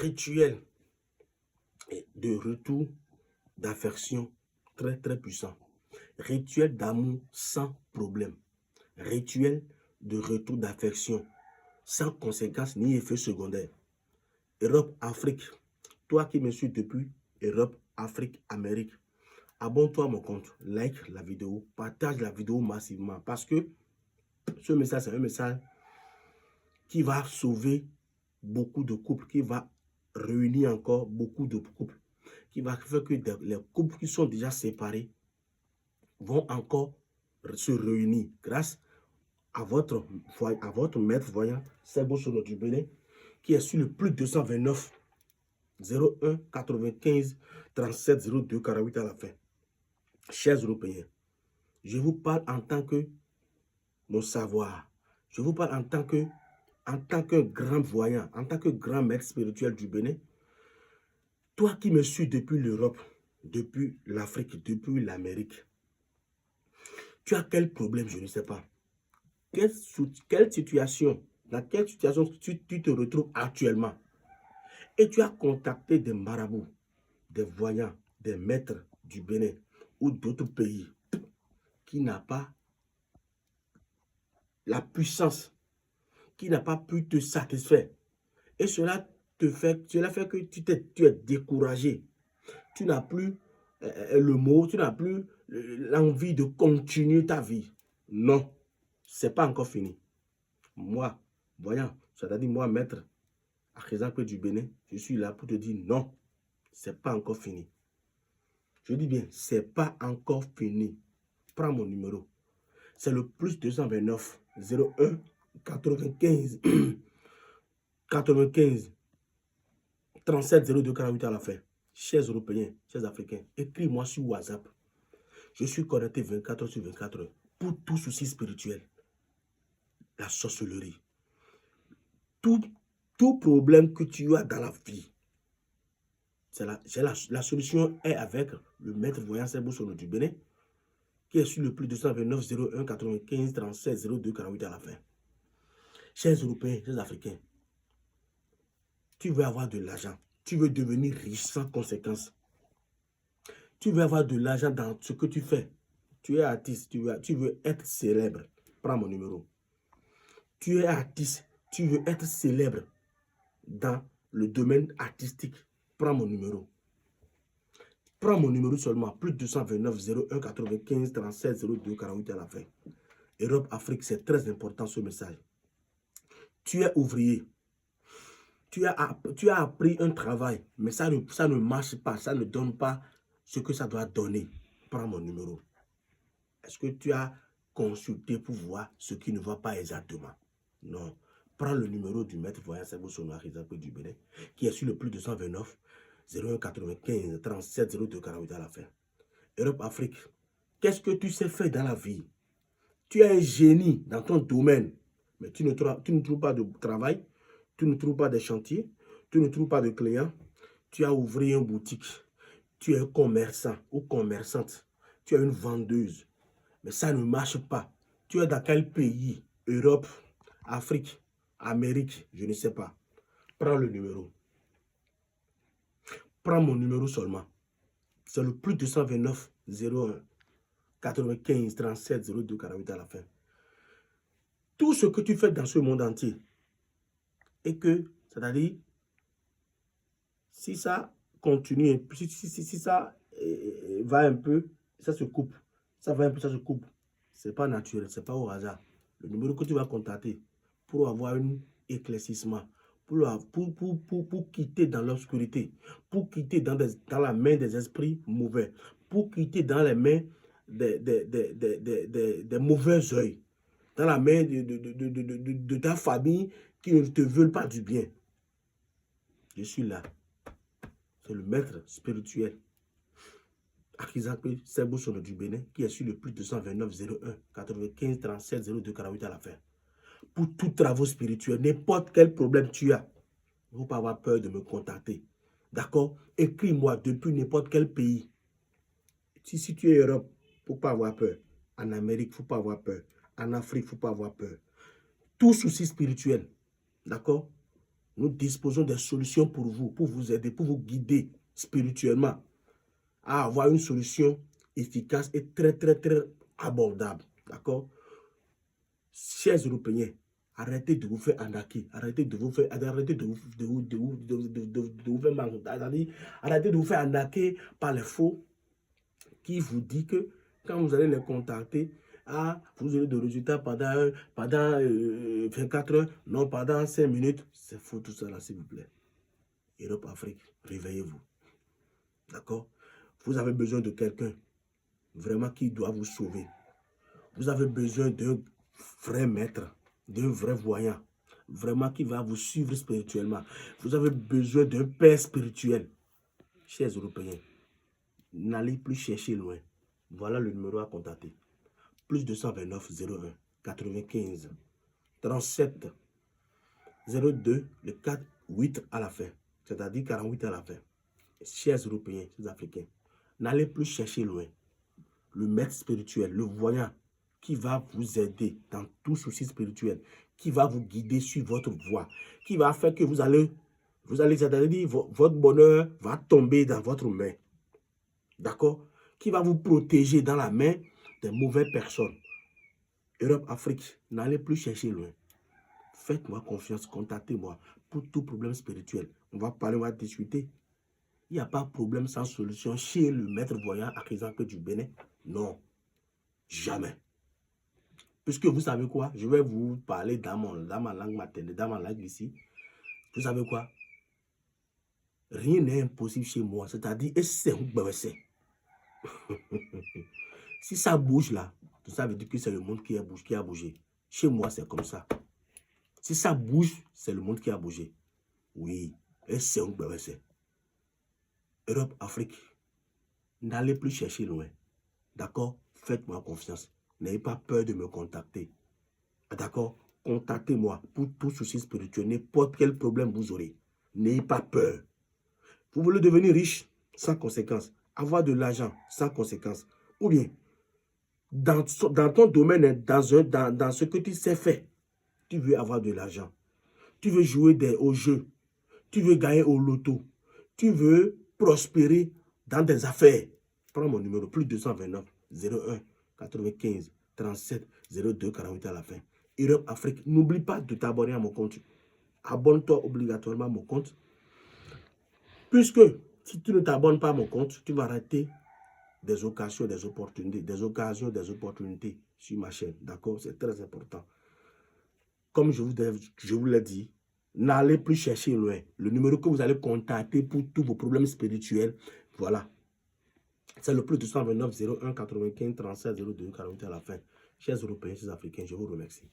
rituel de retour d'affection très très puissant. Rituel d'amour sans problème. Rituel de retour d'affection sans conséquences ni effet secondaire. Europe, Afrique. Toi qui me suis depuis Europe, Afrique, Amérique, abonne-toi à mon compte, like la vidéo, partage la vidéo massivement parce que ce message, c'est un message qui va sauver beaucoup de couples, qui va réunir encore beaucoup de couples, qui va faire que les couples qui sont déjà séparés vont encore se réunir grâce à votre maître voyant, Sebo Sono du Bénin, qui est sur le plus 229 01 95 37 02 48 à la fin. Chers Européens, je vous parle en tant que mon savoir. Je vous parle en tant que grand voyant, en tant que grand maître spirituel du Bénin. Toi qui me suis depuis l'Europe, depuis l'Afrique, depuis l'Amérique, tu as quel problème, je ne sais pas. Quelle situation, dans quelle situation tu te retrouves actuellement? Et tu as contacté des marabouts, des voyants, des maîtres du Bénin ou d'autres pays qui n'ont pas la puissance, qui n'a pas pu te satisfaire. Et cela fait que tu es découragé. Tu n'as plus le mot, tu n'as plus l'envie de continuer ta vie. Non, c'est pas encore fini. Moi, voyant, c'est-à-dire moi, maître Akhezakwe du Bénin, je suis là pour te dire non, c'est pas encore fini. Je dis bien, c'est pas encore fini. Prends mon numéro. C'est le plus 229 01 95 95 37 02 48 à la fin. Chers Européens, chers Africains, écris-moi sur WhatsApp. Je suis connecté 24 heures sur 24 heures pour tout souci spirituel. La sorcellerie. Tout problème que tu as dans la vie, la solution est avec le maître voyant Sebo Sono du Bénin, qui est sur le plus 229 01 95 37 02 48 à la fin. Chers Européens, chers Africains, tu veux avoir de l'argent, tu veux devenir riche sans conséquence. Tu veux avoir de l'argent dans ce que tu fais. Tu es artiste, tu veux être célèbre. Prends mon numéro. Tu es artiste, tu veux être célèbre dans le domaine artistique. Prends mon numéro. Prends mon numéro seulement, plus 229 01 95 37 02 48 à la fin. Europe, Afrique, c'est très important ce message. Tu es ouvrier. Tu as appris un travail, mais ça ne marche pas, ça ne donne pas ce que ça doit donner. Prends mon numéro. Est-ce que tu as consulté pour voir ce qui ne va pas exactement? Non. Prends le numéro du maître voyant Sebo Sono du Bénin, qui est sur le plus 229 01 95 37 02 48 à la fin. Europe, Afrique, qu'est-ce que tu sais faire dans la vie? Tu es un génie dans ton domaine, mais tu ne trouves pas de travail, tu ne trouves pas de chantier, tu ne trouves pas de clients. Tu as ouvert une boutique, tu es commerçant ou commerçante, tu es une vendeuse, mais ça ne marche pas. Tu es dans quel pays? Europe, Afrique, Amérique, je ne sais pas. Prends le numéro. Prends mon numéro seulement. C'est le plus 229 01 95 37 02 48 à la fin. Tout ce que tu fais dans ce monde entier, et que, c'est-à-dire, si ça continue, si ça va un peu, ça se coupe. Ça va un peu, ça se coupe. Ce n'est pas naturel, ce n'est pas au hasard. Le numéro que tu vas contacter pour avoir un éclaircissement, pour quitter dans l'obscurité, pour quitter dans la main des esprits mauvais, pour quitter dans les mains des mauvais œils, dans la main de ta famille qui ne te veulent pas du bien. Je suis là. C'est le maître spirituel Akhezakwe Sebo Sono du Bénin, qui est sur le plus 229 01 95 37 02 48 à la fin. Pour tous travaux spirituels, n'importe quel problème tu as, il ne faut pas avoir peur de me contacter. D'accord? Écris-moi depuis n'importe quel pays. Si tu es en Europe, il ne faut pas avoir peur. En Amérique, il ne faut pas avoir peur. En Afrique, il ne faut pas avoir peur. Tout souci spirituel, d'accord? Nous disposons des solutions pour vous aider, pour vous guider spirituellement à avoir une solution efficace et très abordable. D'accord? Chers Européens, arrêtez de vous faire arnaquer, arrêtez de vous faire arrêter de vous faire arnaquer par les faux qui vous dit que quand vous allez les contacter, vous aurez des résultats pendant 24 heures, non pendant 5 minutes. C'est faux tout ça là, s'il vous plaît. Europe, Afrique, réveillez-vous. D'accord? Vous avez besoin de quelqu'un vraiment qui doit vous sauver. Vous avez besoin d'un vrai maître, d'un vrai voyant, vraiment qui va vous suivre spirituellement. Vous avez besoin d'un père spirituel. Chers Européens, n'allez plus chercher loin. Voilà le numéro à contacter. Plus 229 01 95 37 02 le 4 8 à la fin. C'est-à-dire 48 à la fin. Chers Européens, chers Africains, n'allez plus chercher loin. Le maître spirituel, le voyant, qui va vous aider dans tout souci spirituel, qui va vous guider sur votre voie, qui va faire que vous allez c'est-à-dire votre bonheur va tomber dans votre main. D'accord? Qui va vous protéger dans la main des mauvaises personnes. Europe, Afrique, n'allez plus chercher loin. Faites-moi confiance, contactez-moi pour tout problème spirituel. On va parler, on va discuter. Il n'y a pas de problème sans solution chez le maître voyant accusant que du Bénin. Non, jamais. Puisque vous savez quoi, je vais vous parler dans ma langue maternelle, dans ma langue ici. Vous savez quoi? Rien n'est impossible chez moi. C'est-à-dire, si ça bouge là, ça veut dire que c'est le monde qui a bougé. Chez moi, c'est comme ça. Si ça bouge, c'est le monde qui a bougé. Oui, et c'est un BBC. Europe, Afrique, n'allez plus chercher loin. D'accord? Faites-moi confiance. N'ayez pas peur de me contacter. D'accord? Contactez-moi pour tout souci spirituel, n'importe quel problème vous aurez. N'ayez pas peur. Vous voulez devenir riche sans conséquence, avoir de l'argent sans conséquence, ou bien dans ton domaine, dans ce que tu sais faire, tu veux avoir de l'argent, tu veux jouer au jeu, tu veux gagner au loto, tu veux prospérer dans des affaires. Prends mon numéro, plus 229 01 95 37 02 48 à la fin. Europe, Afrique, n'oublie pas de t'abonner à mon compte. Abonne-toi obligatoirement à mon compte. Puisque si tu ne t'abonnes pas à mon compte, tu vas rater des occasions, des opportunités sur ma chaîne. D'accord? C'est très important. Comme je vous l'ai dit, n'allez plus chercher loin. Le numéro que vous allez contacter pour tous vos problèmes spirituels, voilà. C'est le plus 229 01 95 37 02 48 à la fin. Chers Européens, chers Africains, je vous remercie.